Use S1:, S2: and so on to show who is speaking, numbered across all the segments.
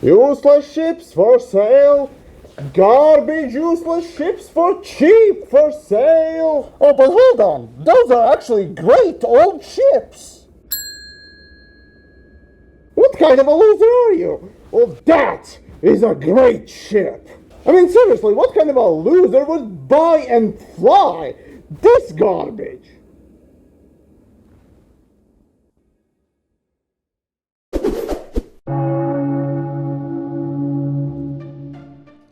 S1: Useless ships for sale. Garbage useless ships for cheap for sale. Oh, but hold on. Those are actually great old ships. What kind of a loser are you? Well, that is a great ship. I mean, seriously, what kind of a loser would buy and fly this garbage?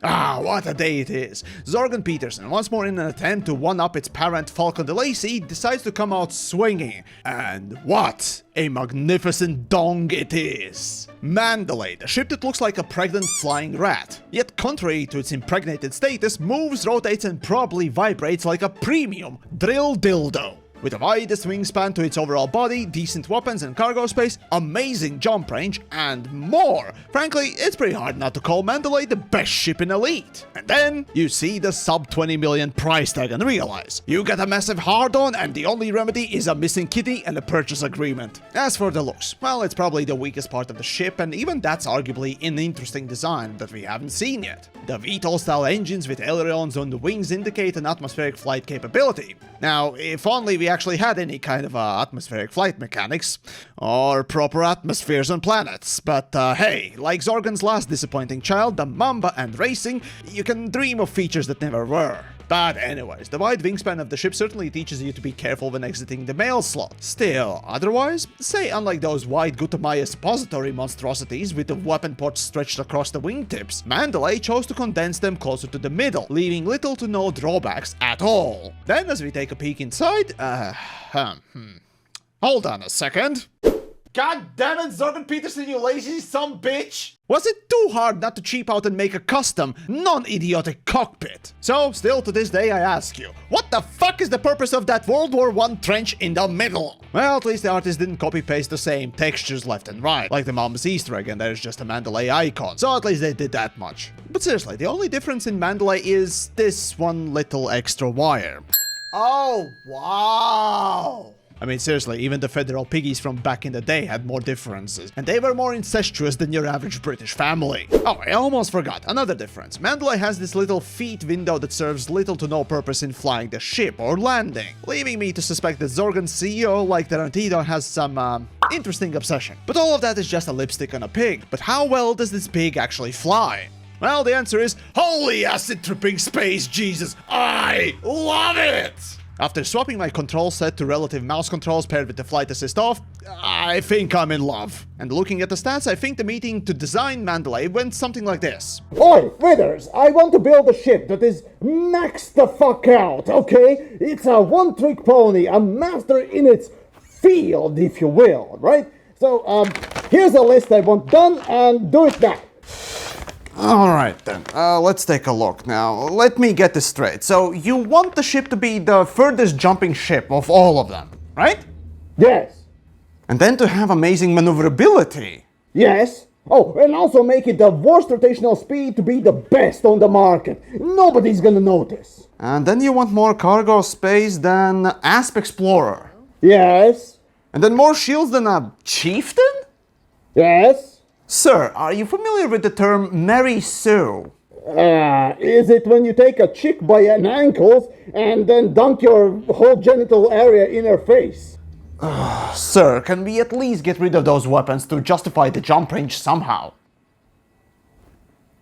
S2: Ah, what a day it is! Zorgan Peterson, once more in an attempt to one-up its parent Falcon the Lazy, decides to come out swinging. And what a magnificent dong it is! Mandalay, the ship that looks like a pregnant flying rat. Yet contrary to its impregnated status, moves, rotates and probably vibrates like a premium drill dildo. With the widest wingspan to its overall body, decent weapons and cargo space, amazing jump range, and more. Frankly, it's pretty hard not to call Mandalay the best ship in Elite. And then, you see the sub 20 million price tag and realize, you get a massive hard-on and the only remedy is a missing kitty and a purchase agreement. As for the looks, well, it's probably the weakest part of the ship, and even that's arguably an interesting design that we haven't seen yet. The VTOL-style engines with ailerons on the wings indicate an atmospheric flight capability. Now, if only we actually had any kind of atmospheric flight mechanics, or proper atmospheres on planets, but hey, like Zorgan's last disappointing child, the Mamba and Racing, you can dream of features that never were. But anyways, the wide wingspan of the ship certainly teaches you to be careful when exiting the mail slot. Still, otherwise, say unlike those wide Gutamaya suppository monstrosities with the weapon ports stretched across the wingtips, Mandalay chose to condense them closer to the middle, leaving little to no drawbacks at all. Then as we take a peek inside, hold on a second. God damn it, Zorgan Peterson, you lazy some bitch! Was it too hard not to cheap out and make a custom, non-idiotic cockpit? So, still to this day I ask you, what the fuck is the purpose of that World War I trench in the middle? Well, at least the artist didn't copy-paste the same textures left and right, like the Mama's Easter egg and there's just a Mandalay icon, so at least they did that much. But seriously, the only difference in Mandalay is this one little extra wire. Oh, wow! I mean, seriously, even the federal piggies from back in the day had more differences, and they were more incestuous than your average British family. Oh, I almost forgot, another difference. Mandalay has this little feet window that serves little to no purpose in flying the ship or landing, leaving me to suspect that Zorgan's CEO, like Tarantino, has some, interesting obsession. But all of that is just a lipstick on a pig. But how well does this pig actually fly? Well, the answer is, holy acid-tripping space Jesus, I love it! After swapping my control set to relative mouse controls paired with the flight assist off, I think I'm in love. And looking at the stats, I think the meeting to design Mandalay went something like this.
S1: Oi, Withers, I want to build a ship that is maxed the fuck out, okay? It's a one-trick pony, a master in its field, if you will, right? So, here's a list I want done, and do it now.
S2: Alright then, let's take a look now. Let me get this straight. So, you want the ship to be the furthest jumping ship of all of them, right?
S1: Yes.
S2: And then to have amazing maneuverability.
S1: Yes. Oh, and also make it the worst rotational speed to be the best on the market. Nobody's gonna notice.
S2: And then you want more cargo space than Asp Explorer.
S1: Yes.
S2: And then more shields than a chieftain?
S1: Yes.
S2: Sir, are you familiar with the term Mary Sue?
S1: Is it when you take a chick by an ankles and then dunk your whole genital area in her face?
S2: Sir, can we at least get rid of those weapons to justify the jump range somehow?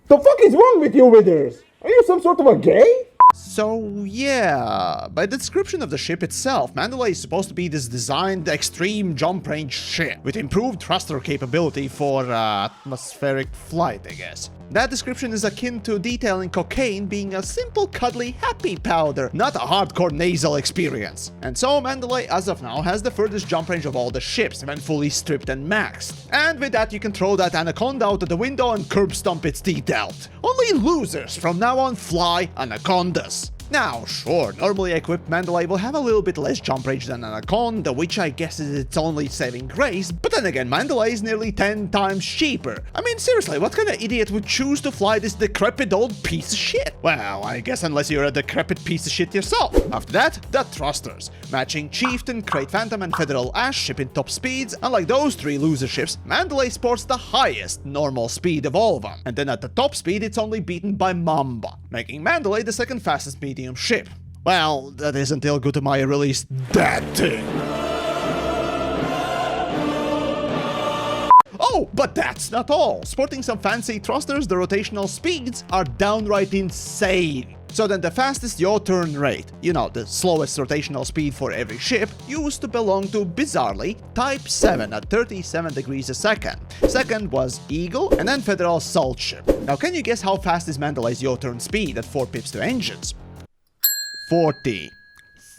S1: The fuck is wrong with you, Withers? Are you some sort of a gay?
S2: So, yeah, by the description of the ship itself, Mandalay is supposed to be this designed extreme jump range ship with improved thruster capability for atmospheric flight, I guess. That description is akin to detailing cocaine being a simple, cuddly, happy powder, not a hardcore nasal experience. And so Mandalay, as of now, has the furthest jump range of all the ships when fully stripped and maxed. And with that, you can throw that anaconda out of the window and curb stomp its teeth out. Only losers from now on fly anacondas. Now, sure, normally equipped Mandalay will have a little bit less jump range than Anaconda, which I guess is its only saving grace, but then again, Mandalay is nearly 10 times cheaper. I mean, seriously, what kind of idiot would choose to fly this decrepit old piece of shit? Well, I guess unless you're a decrepit piece of shit yourself. After that, the thrusters. Matching Chieftain, Crate Phantom, and Federal Ash ship in top speeds. Unlike those three loser ships, Mandalay sports the highest normal speed of all of them. And then at the top speed, it's only beaten by Mamba, making Mandalay the second fastest medium ship. Well, that is until Gutamaya released that thing. Oh, but that's not all. Sporting some fancy thrusters, the rotational speeds are downright insane. So then the fastest yaw turn rate, you know, the slowest rotational speed for every ship, used to belong to, bizarrely, Type 7 at 37 degrees a second. Second was Eagle, and then Federal Salt Ship. Now can you guess how fast is Mandalay's yaw turn speed at 4 pips to engines?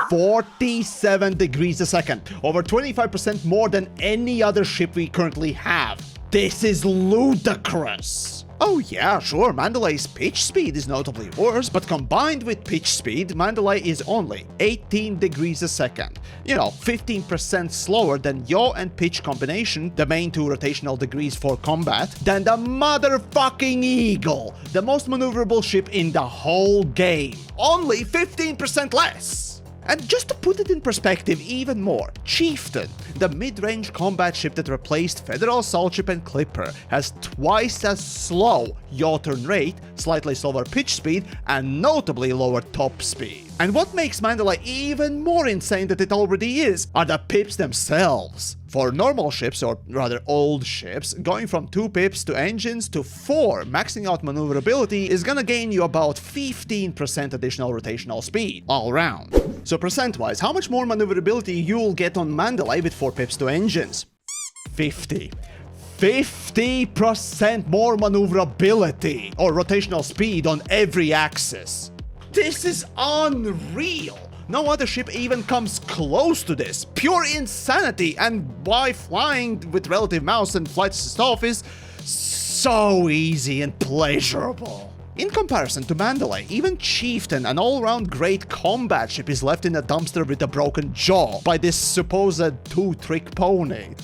S2: 47 degrees a second, over 25% more than any other ship we currently have. This is ludicrous. Oh yeah, sure, Mandalay's pitch speed is notably worse, but combined with pitch speed, Mandalay is only 18 degrees a second. You know, 15% slower than yaw and pitch combination, the main two rotational degrees for combat, than the motherfucking Eagle, the most maneuverable ship in the whole game. Only 15% less. And just to put it in perspective even more, Chieftain, the mid-range combat ship that replaced Federal Salt Ship and Clipper, has twice as slow yaw turn rate, slightly slower pitch speed, and notably lower top speed. And what makes Mandalay even more insane than it already is are the pips themselves. For normal ships, or rather old ships, going from 2 pips to engines to 4, maxing out maneuverability, is gonna gain you about 15% additional rotational speed, all round. So percent-wise, how much more maneuverability you'll get on Mandalay with 4 pips to engines? 50% more maneuverability, or rotational speed on every axis. This is unreal! No other ship even comes close to this. Pure insanity, and why flying with relative mouse and flight assist off is so easy and pleasurable. In comparison to Mandalay, even Chieftain, an all-round great combat ship, is left in a dumpster with a broken jaw by this supposed 2-trick pony.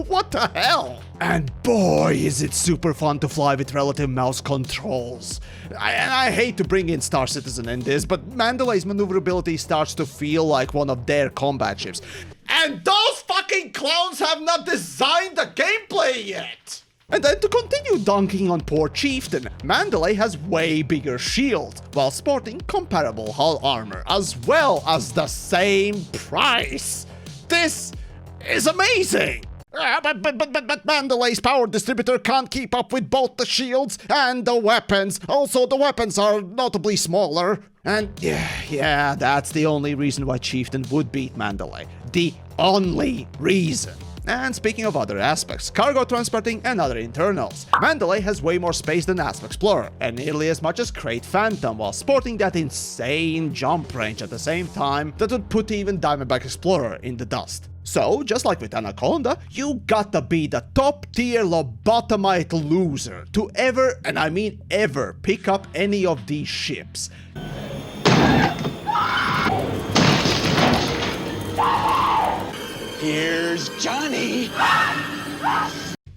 S2: What the hell? And boy, is it super fun to fly with relative mouse controls. I hate to bring in Star Citizen in this, but Mandalay's maneuverability starts to feel like one of their combat ships. And those fucking clowns have not designed the gameplay yet! And then to continue dunking on poor Chieftain, Mandalay has way bigger shield, while sporting comparable hull armor, as well as the same price. This is amazing! But Mandalay's power distributor can't keep up with both the shields and the weapons. Also, the weapons are notably smaller. And yeah, that's the only reason why Chieftain would beat Mandalay. The only reason. And speaking of other aspects, cargo transporting and other internals, Mandalay has way more space than Asp Explorer, and nearly as much as Crate Phantom, while sporting that insane jump range at the same time that would put even Diamondback Explorer in the dust. So, just like with Anaconda, you gotta be the top-tier lobotomite loser to ever, and I mean ever, pick up any of these ships.
S3: Here's Johnny!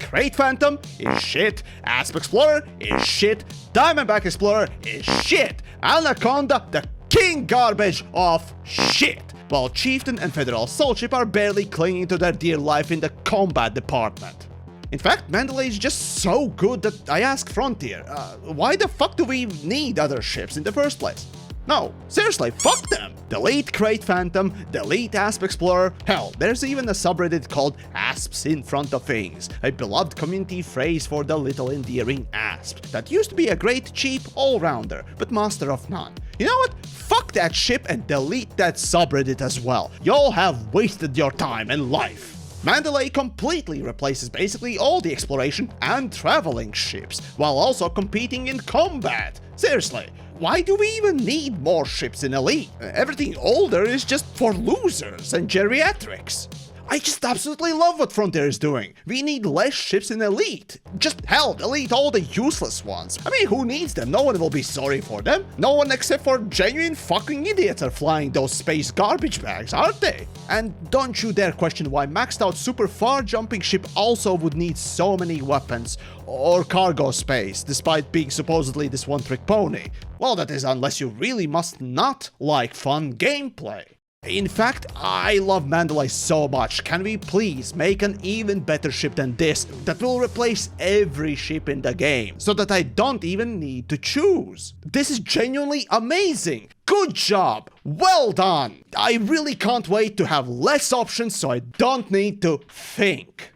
S2: Crate Phantom is shit, Asp Explorer is shit, Diamondback Explorer is shit, Anaconda, the king garbage of shit, while Chieftain and Federal Salt Ship are barely clinging to their dear life in the combat department. In fact, Mandalay is just so good that I ask Frontier, why the fuck do we need other ships in the first place? No, seriously, fuck them! Delete Crate Phantom, delete Asp Explorer, hell, there's even a subreddit called Asps in Front of Things, a beloved community phrase for the little endearing asp, that used to be a great cheap all-rounder, but master of none. You know what? Fuck that ship and delete that subreddit as well. Y'all have wasted your time and life. Mandalay completely replaces basically all the exploration and traveling ships, while also competing in combat. Seriously, why do we even need more ships in Elite? Everything older is just for losers and geriatrics. I just absolutely love what Frontier is doing. We need less ships in Elite. Just hell, delete all the useless ones. I mean, who needs them? No one will be sorry for them. No one except for genuine fucking idiots are flying those space garbage bags, aren't they? And don't you dare question why maxed out super far jumping ship also would need so many weapons or cargo space, despite being supposedly this one-trick pony. Well, that is unless you really must not like fun gameplay. In fact, I love Mandalay so much. Can we please make an even better ship than this that will replace every ship in the game so that I don't even need to choose? This is genuinely amazing. Good job. Well done. I really can't wait to have less options so I don't need to think.